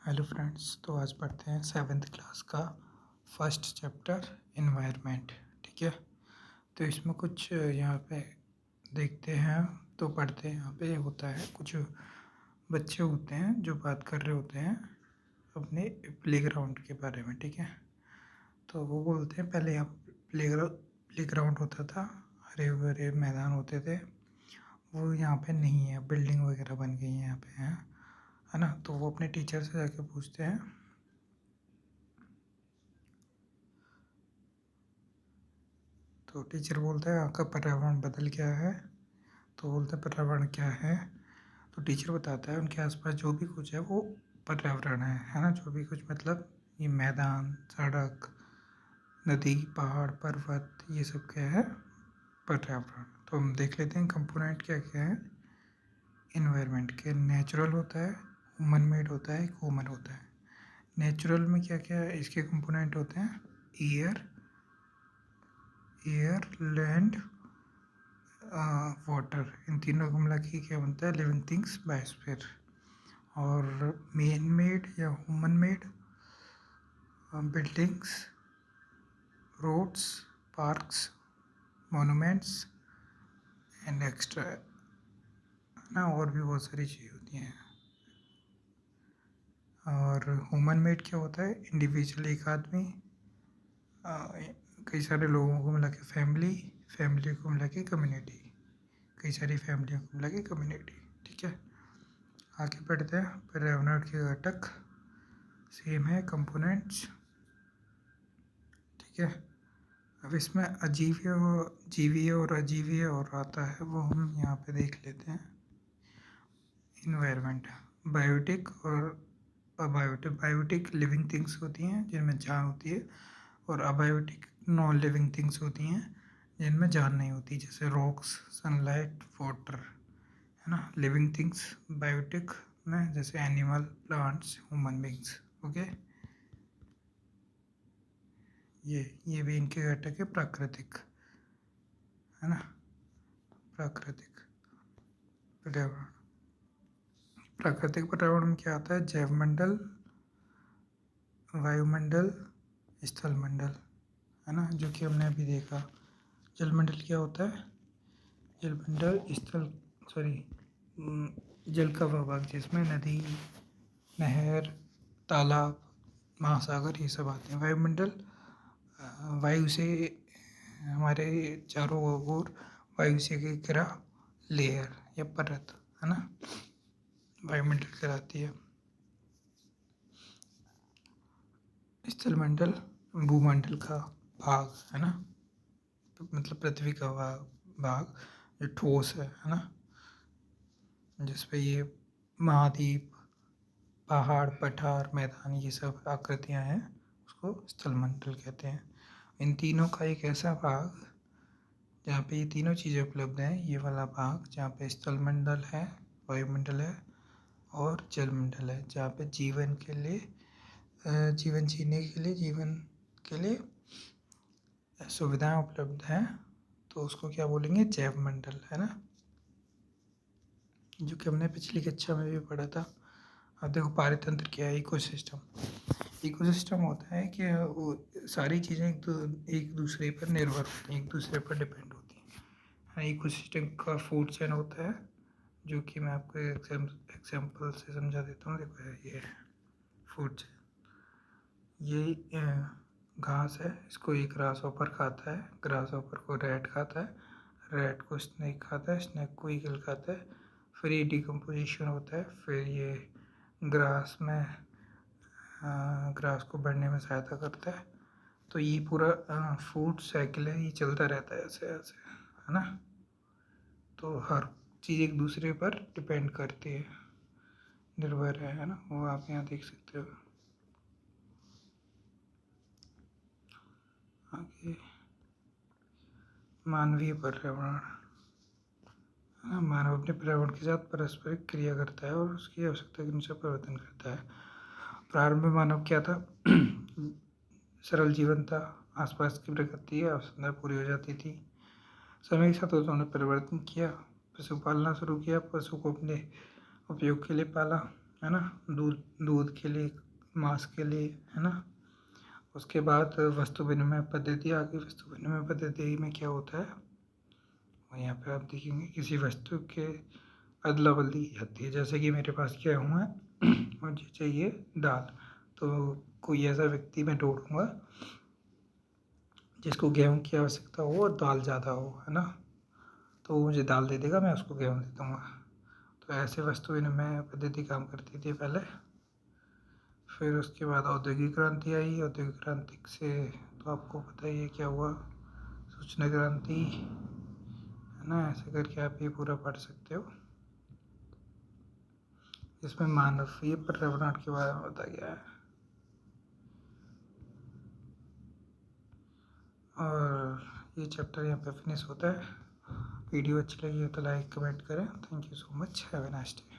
Hello friends, तो आज पढ़ते हैं 7th क्लास का फर्स्ट चैप्टर इन्वायरमेंट। ठीक है, तो इसमें कुछ यहाँ पे देखते हैं तो पढ़ते हैं। यहाँ पे होता है कुछ बच्चे होते हैं जो बात कर रहे होते हैं अपने प्लेग्राउंड के बारे में। ठीक है, तो वो बोलते हैं पहले यहाँ प्लेग्राउंड होता था, हरे भरे मैदान होते थे, वो यहाँ पे नहीं है, बिल्डिंग वगैरह बन गई है यहाँ पे, है ना। तो वो अपने टीचर से जाके पूछते हैं, तो टीचर बोलता है आपका पर्यावरण बदल गया है। तो बोलते हैं पर्यावरण क्या है। तो टीचर बताता है उनके आसपास जो भी कुछ है वो पर्यावरण है ना। जो भी कुछ मतलब ये मैदान, सड़क, नदी, पहाड़, पर्वत, ये सब क्या है, पर्यावरण। तो हम देख लेते हैं कंपोनेंट क्या क्या है इन्वायरमेंट के। नेचुरल होता है, ह्यूमन मेड होता है, एक ह्यूमन होता है। नेचुरल में क्या क्या है इसके कंपोनेंट होते हैं, एयर, लैंड, वाटर। इन तीनों को मिला के क्या बनता है, लिविंग थिंग्स बायोस्फीयर। और मैन मेड या human made buildings, roads, parks, monuments and extra ना, और भी बहुत सारी चीज़ें होती हैं। और ह्यूमन मेड क्या होता है, इंडिविजुअल, एक आदमी, कई सारे लोगों को मिला के फैमिली, फैमिली को मिला के कम्युनिटी, कई सारी फैमिलियों को मिला के कम्युनिटी। ठीक है, आगे बढ़ते हैं। पर्यावरण के घटक सेम है, कंपोनेंट्स। ठीक है, अब इसमें जीवीय और अजीवीय और आता है, वो हम यहाँ पे देख लेते हैं। इन्वायरमेंट, बायोटिक और अबायोटिक। बायोटिक लिविंग थिंग्स होती हैं जिनमें जान होती है, और अबायोटिक नॉन लिविंग थिंग्स होती हैं जिनमें जान नहीं होती, जैसे रॉक्स, सनलाइट, वाटर, है ना। लिविंग थिंग्स बायोटिक में जैसे animal, plants, human beings. Okay, ये भी इनके घटक है। प्राकृतिक, है ना, प्राकृतिक पर्यावरण। प्राकृतिक पर्यावरण में क्या आता है, जैवमंडल, वायुमंडल, स्थलमंडल, है ना, जो कि हमने अभी देखा। जलमंडल क्या होता है, जलमंडल स्थल, सॉरी, जल का भूभाग जिसमें नदी, नहर, तालाब, महासागर ये सब आते हैं। वायुमंडल, वायु से हमारे चारों ओर वायु से घिरा लेयर या परत, है ना, वायुमंडल कहलाती है। स्थलमंडल भूमंडल का भाग, है ना, तो मतलब पृथ्वी का भाग जो ठोस है ना, जिसपे ये महाद्वीप, पहाड़, पठार, मैदान, ये सब आकृतियाँ हैं, उसको स्थलमंडल कहते हैं। इन तीनों का एक ऐसा भाग जहाँ पे ये तीनों चीज़ें उपलब्ध हैं, ये वाला भाग जहाँ पे स्थलमंडल है, वायुमंडल है और जलमंडल है, जहाँ पे जीवन के लिए, जीवन जीने के लिए, जीवन के लिए सुविधाएं उपलब्ध हैं, तो उसको क्या बोलेंगे, जैवमंडल, है ना, जो कि हमने पिछली कक्षा में भी पढ़ा था। अब देखो पारितंत्र क्या है, इकोसिस्टम। इकोसिस्टम होता है कि वो सारी चीज़ें एक दूसरे पर निर्भर होती हैं, एक दूसरे पर डिपेंड होती हैं। हाँ, इकोसिस्टम का फूड चेन होता है, जो कि मैं आपको एग्जाम्पल से समझा देता हूँ। देखो ये फूड चेन, ये घास है, इसको ये ग्रास हॉपर खाता है, ग्रास हॉपर को रैट खाता है, रैट को स्नेक खाता है, स्नेक को ईगल खाता है। फिर ये डिकम्पोजिशन होता है, फिर ये ग्रास में ग्रास को बढ़ने में सहायता करता है। तो ये पूरा फूड साइकिल है, ये चलता रहता है ऐसे ऐसे, है ना। तो हर चीज़ एक दूसरे पर डिपेंड करती है, निर्भर है ना, वो आप यहाँ देख सकते हो। आगे मानवीय पर्यावरण, मानव अपने पर्यावरण के साथ परस्पर क्रिया करता है और उसकी आवश्यकता के अनुसार परिवर्तन करता है। प्रारंभ में मानव क्या था, सरल जीवन था, आसपास की प्रकृति आवश्यकता पूरी हो जाती थी। समय के साथ उन्होंने परिवर्तन किया, पशु पालना शुरू किया, पशु को अपने उपयोग के लिए पाला है ना, दूध के लिए, मांस के लिए, है ना। उसके बाद वस्तु विनिमय पद्धति आ गई। वस्तु विनिमय पद्धति में क्या होता है, और यहाँ पे आप देखेंगे किसी वस्तु के अदला बदली होती है। जैसे कि मेरे पास गेहूँ है, मुझे चाहिए दाल, तो कोई ऐसा व्यक्ति मैं ढूंढूंगा जिसको गेहूँ की आवश्यकता हो और दाल ज़्यादा हो, है ना, तो वो मुझे दाल दे देगा, मैं उसको गेहूँ दे दूँगा। तो ऐसे वस्तु विनिमय पद्धति काम करती थी पहले। फिर उसके बाद औद्योगिक क्रांति आई। औद्योगिक क्रांति से तो आपको पता ही है क्या हुआ, सूचना क्रांति, है ना। ऐसे करके आप ये पूरा पढ़ सकते हो, इसमें मानवीय पर्यावरण के बारे में बताया गया है। और ये चैप्टर यहाँ पे फिनिश होता है। वीडियो अच्छी लगी हो तो लाइक कमेंट करें। Thank you so much. Have a nice day.